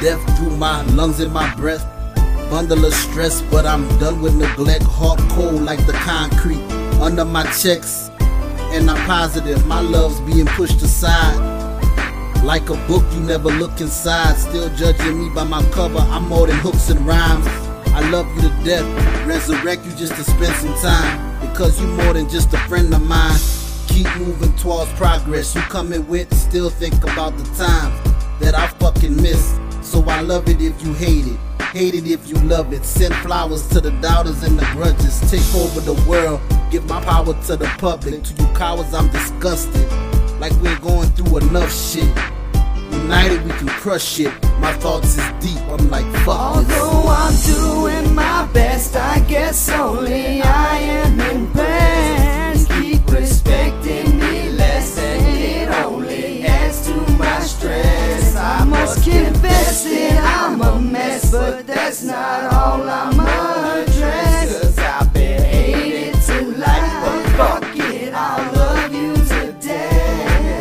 death through my lungs and my breath. Bundle of stress, but I'm done with neglect. Heart cold like the concrete under my checks. And I'm positive my love's being pushed aside. Like a book you never look inside. Still judging me by my cover, I'm more than hooks and rhymes. I love you to death, resurrect you just to spend some time. Because you more than just a friend of mine. Keep moving towards progress you coming with. Still think about the times that I fucking miss. So I love it if you hate it, hate it if you love it. Send flowers to the doubters and the grudges. Take over the world, give my power to the public. To you cowards I'm disgusted, like we're going through enough shit. United we can crush shit. My thoughts is deep, I'm like fuck this. Although I'm doing my best, I guess only I am impressed. Keep respecting me less, and it only adds to my stress. I must confess that I'm a mess, but that's not all I'm addressed. 'Cause I've been hated to life, but fuck it, I'll love you to death.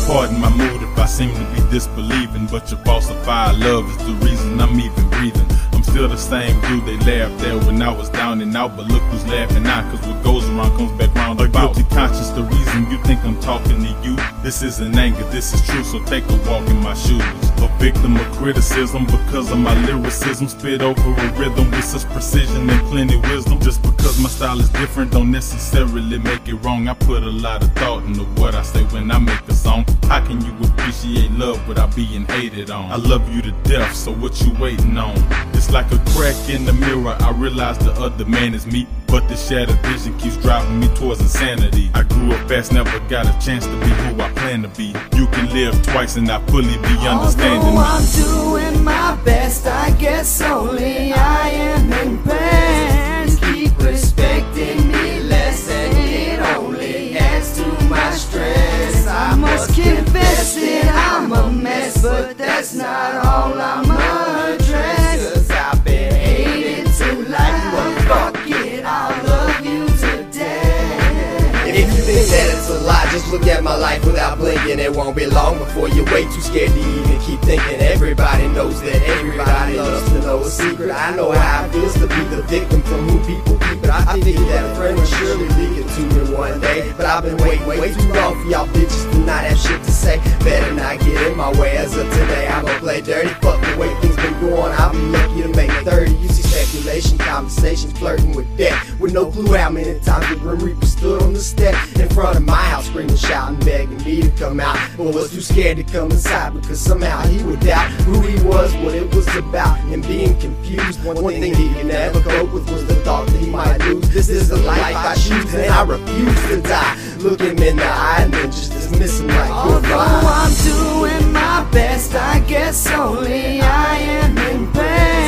Pardon my mood if I seem to be disbelieving, but your falsified love is the reason I'm even breathing. I'm still the same dude they laughed at when I was down and out, but look who's laughing now, 'cause what goes around comes back round. A guilty conscience, the reason you think I'm talking to you. This isn't anger, this is true, so take a walk in my shoes. A victim of criticism because of my lyricism, spit over a rhythm with such precision and plenty wisdom. Just because my style is different don't necessarily make it wrong. I put a lot of thought into what I say when I make a song. How can you appreciate love without being hated on? I love you to death, so what you waiting on? It's like a crack in the mirror, I realize the other man is me, but the shattered vision keeps driving me towards insanity. I grew up fast, never got a chance to be who I plan to be. You can live twice and not fully be understanding me. Although I'm doing my best, I guess only I am impressed. Keep respecting me less, and it only adds to my stress. I must confess that I'm a mess, but that's not all I'm addressed. 'Cause I've been hated to life, but fuck it, I'll love you to death. If you think that it's a lie, just look at my life without blinking. It won't be long before you're way too scared to even keep thinking. Everybody knows that everybody loves to know a secret. I know how it feels to be the victim from who people keep it. I figured that a friend would surely leak it to me one day, but I've been waiting way too long for y'all bitches to not have shit to say. Better not get in my way. As of today, I'm gonna play dirty. Fuck the way things been going, I'll be lucky to make 30. You see speculation, conversations, flirting with death, with no clue how many times the Grim Reaper stood on the step in front of my house, screaming, shouting, begging me to come out, but was too scared to come inside because somehow he would doubt who he was, what it was about, and being confused. One thing he could never cope with was the thought that he might lose. This is the life I choose, and I refuse to die. Look him in the eye and then just dismiss him like goodbye. Although I'm doing my best, I guess only I am impressed.